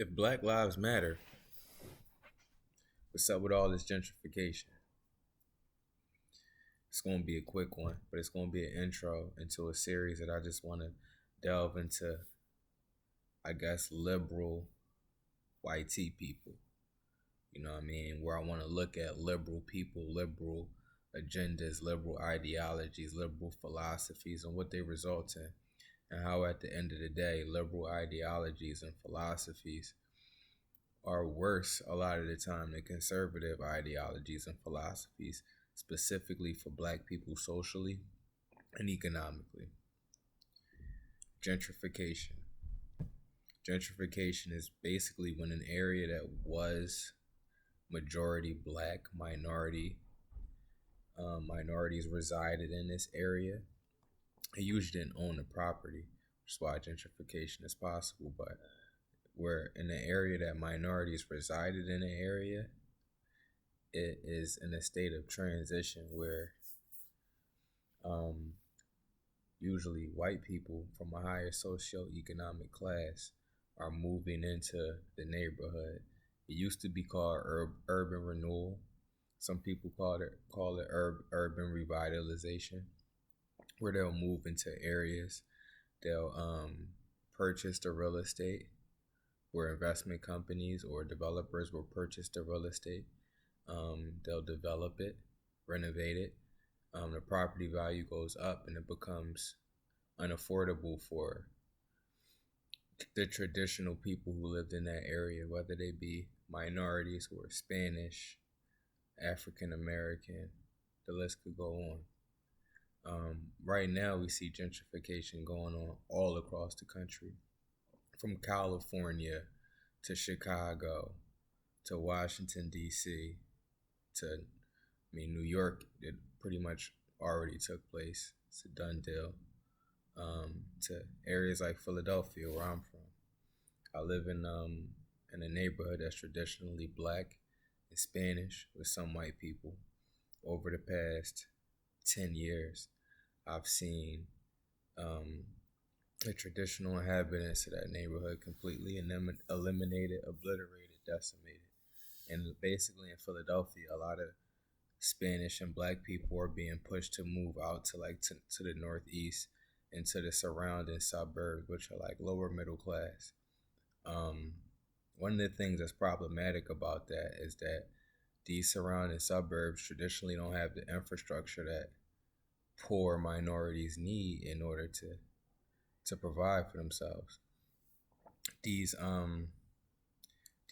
If Black Lives Matter, what's up with all this gentrification? It's going to be a quick one, but it's going to be an intro into a series that I just want to delve into, I guess, liberal white tea people. You know what I mean? Where I want to look at liberal people, liberal agendas, liberal ideologies, liberal philosophies, and what they result in. And how, at the end of the day, liberal ideologies and philosophies are worse a lot of the time than conservative ideologies and philosophies, specifically for Black people socially and economically. Gentrification. Gentrification is basically when an area that was majority Black, minorities resided in this area. They usually didn't own the property, which is why gentrification is possible. But where in the area that minorities resided in an area, it is in a state of transition where usually white people from a higher socioeconomic class are moving into the neighborhood. It used to be called urban renewal. Some people call it urban revitalization, where they'll move into areas. They'll purchase the real estate, where investment companies or developers will purchase the real estate. They'll develop it, renovate it. The property value goes up and it becomes unaffordable for the traditional people who lived in that area, whether they be minorities who are Spanish, African American, the list could go on. Right now, we see gentrification going on all across the country, from California to Chicago to Washington, D.C. to, New York, it pretty much already took place. It's a done deal. To areas like Philadelphia, where I'm from. I live in a neighborhood that's traditionally Black and Spanish with some white people. Over the past 10 years, I've seen the traditional inhabitants of that neighborhood completely eliminated, obliterated, decimated. And basically in Philadelphia, a lot of Spanish and Black people are being pushed to move out to the northeast and to the surrounding suburbs, which are like lower middle class. One of the things that's problematic about that is that these surrounding suburbs traditionally don't have the infrastructure that poor minorities need in order to provide for themselves. These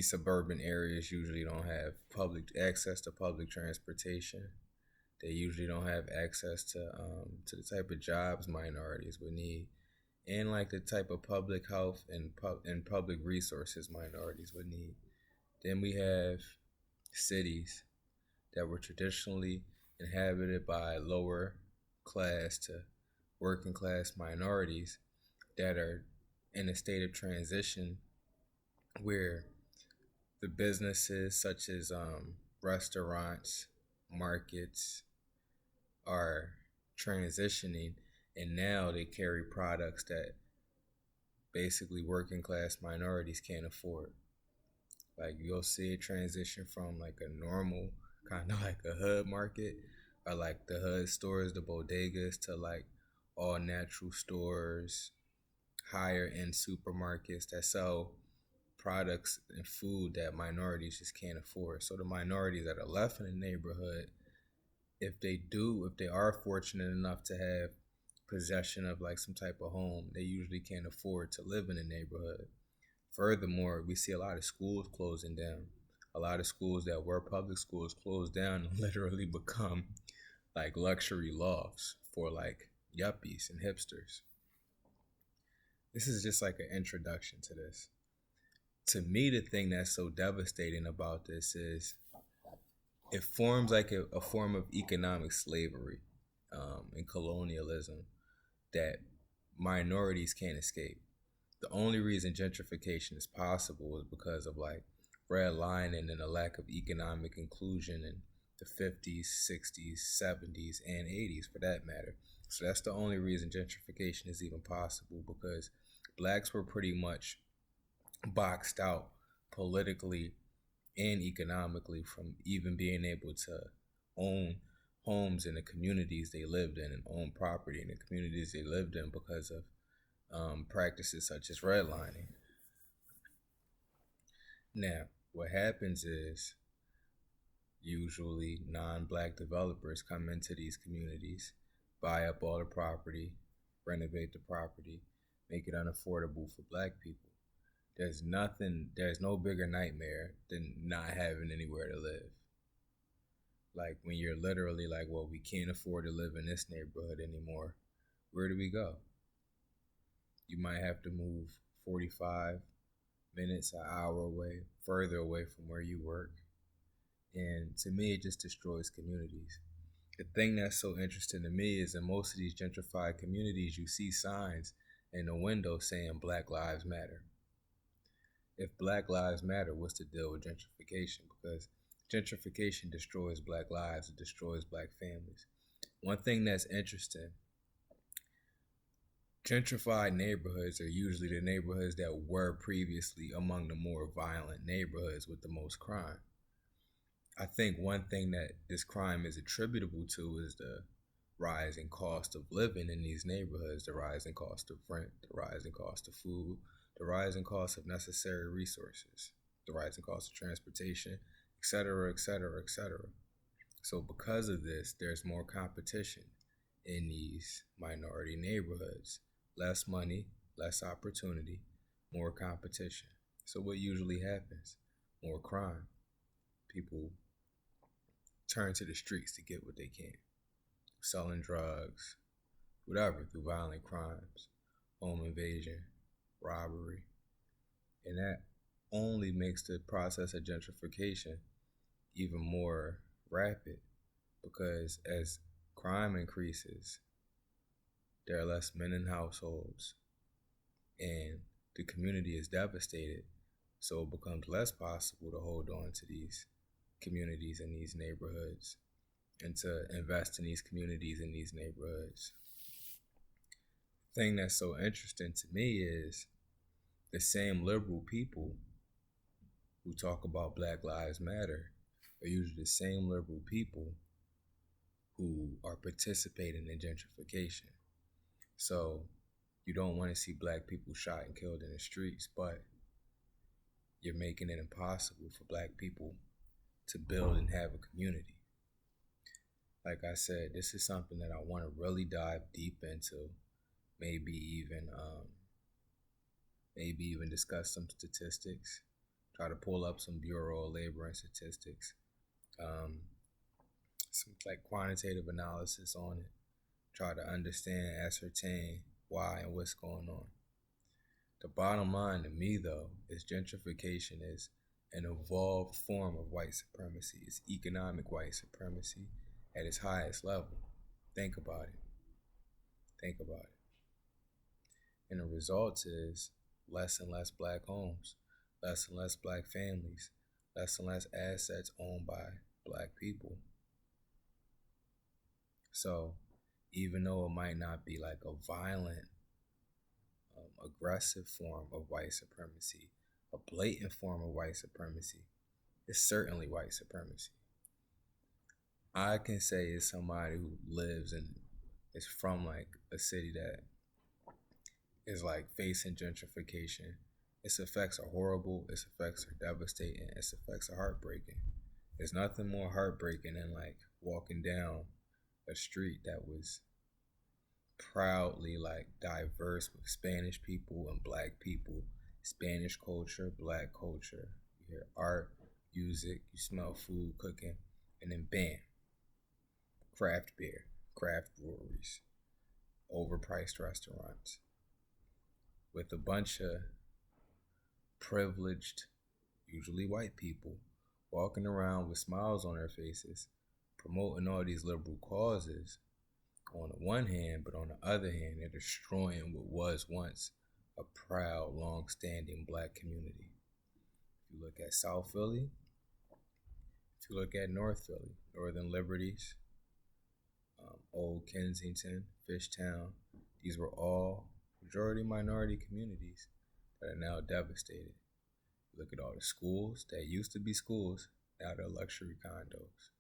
suburban areas usually don't have public access to public transportation. They usually don't have access to the type of jobs minorities would need, and like the type of public health and public resources minorities would need. Then we have cities that were traditionally inhabited by lower class to working class minorities that are in a state of transition where the businesses such as restaurants, markets are transitioning, and now they carry products that basically working class minorities can't afford. Like you'll see a transition from like a normal kind of like a hood market or like the hood stores, the bodegas, to like all natural stores, higher end supermarkets that sell products and food that minorities just can't afford. So the minorities that are left in the neighborhood, if they are fortunate enough to have possession of like some type of home, they usually can't afford to live in the neighborhood. Furthermore, we see a lot of schools closing down. A lot of schools that were public schools closed down and literally become like luxury lofts for like yuppies and hipsters. This is just like an introduction to this. To me, the thing that's so devastating about this is it forms like a form of economic slavery and colonialism that minorities can't escape. The only reason gentrification is possible is because of like redlining and a lack of economic inclusion in the 50s, 60s, 70s, and 80s for that matter. So that's the only reason gentrification is even possible, because Blacks were pretty much boxed out politically and economically from even being able to own homes in the communities they lived in and own property in the communities they lived in because of practices such as redlining. Now, what happens is usually non-black developers come into these communities, buy up all the property, renovate the property, make it unaffordable for black people. There's no bigger nightmare than not having anywhere to live. Like when you're literally like, well, we can't afford to live in this neighborhood anymore. Where do we go? You might have to move 45 minutes, an hour away, further away from where you work. And to me, it just destroys communities. The thing that's so interesting to me is in most of these gentrified communities, you see signs in the window saying Black Lives Matter. If Black Lives Matter, what's the deal with gentrification? Because gentrification destroys black lives, it destroys black families. One thing that's interesting, gentrified neighborhoods are usually the neighborhoods that were previously among the more violent neighborhoods with the most crime. I think one thing that this crime is attributable to is the rising cost of living in these neighborhoods, the rising cost of rent, the rising cost of food, the rising cost of necessary resources, the rising cost of transportation, etc., etc., etc. So because of this, there's more competition in these minority neighborhoods. Less money, less opportunity, more competition. So what usually happens? More crime. People turn to the streets to get what they can. Selling drugs, whatever, through violent crimes, home invasion, robbery. And that only makes the process of gentrification even more rapid because as crime increases, there are less men in households and the community is devastated. So it becomes less possible to hold on to these communities in these neighborhoods and to invest in these communities in these neighborhoods. The thing that's so interesting to me is the same liberal people who talk about Black Lives Matter are usually the same liberal people who are participating in gentrification. So you don't want to see black people shot and killed in the streets, but you're making it impossible for black people to build and have a community. Like I said, this is something that I want to really dive deep into. Maybe even, maybe even discuss some statistics. Try to pull up some Bureau of Labor and Statistics. Some like quantitative analysis on it. Try to understand, ascertain why and what's going on. The bottom line to me, though, is gentrification is an evolved form of white supremacy. It's economic white supremacy at its highest level. Think about it. Think about it. And the result is less and less black homes, less and less black families, less and less assets owned by black people. So even though it might not be like a violent, aggressive form of white supremacy, a blatant form of white supremacy, it's certainly white supremacy. I can say as somebody who lives and is from like a city that is like facing gentrification. Its effects are horrible, its effects are devastating, its effects are heartbreaking. There's nothing more heartbreaking than like walking down a street that was proudly like diverse with Spanish people and black people, Spanish culture, black culture. You hear art, music, you smell food cooking, and then bam, craft beer, craft breweries, overpriced restaurants with a bunch of privileged, usually white people, walking around with smiles on their faces, promoting all these liberal causes on the one hand, but on the other hand, they're destroying what was once a proud, long-standing black community. If you look at South Philly, if you look at North Philly, Northern Liberties, Old Kensington, Fishtown, these were all majority minority communities that are now devastated. Look at all the schools that used to be schools, now they're luxury condos.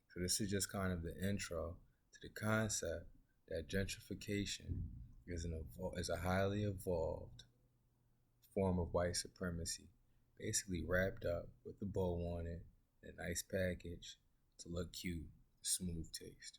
So this is just kind of the intro to the concept that gentrification is a highly evolved form of white supremacy, basically wrapped up with a bow on it, a nice package to look cute, smooth taste.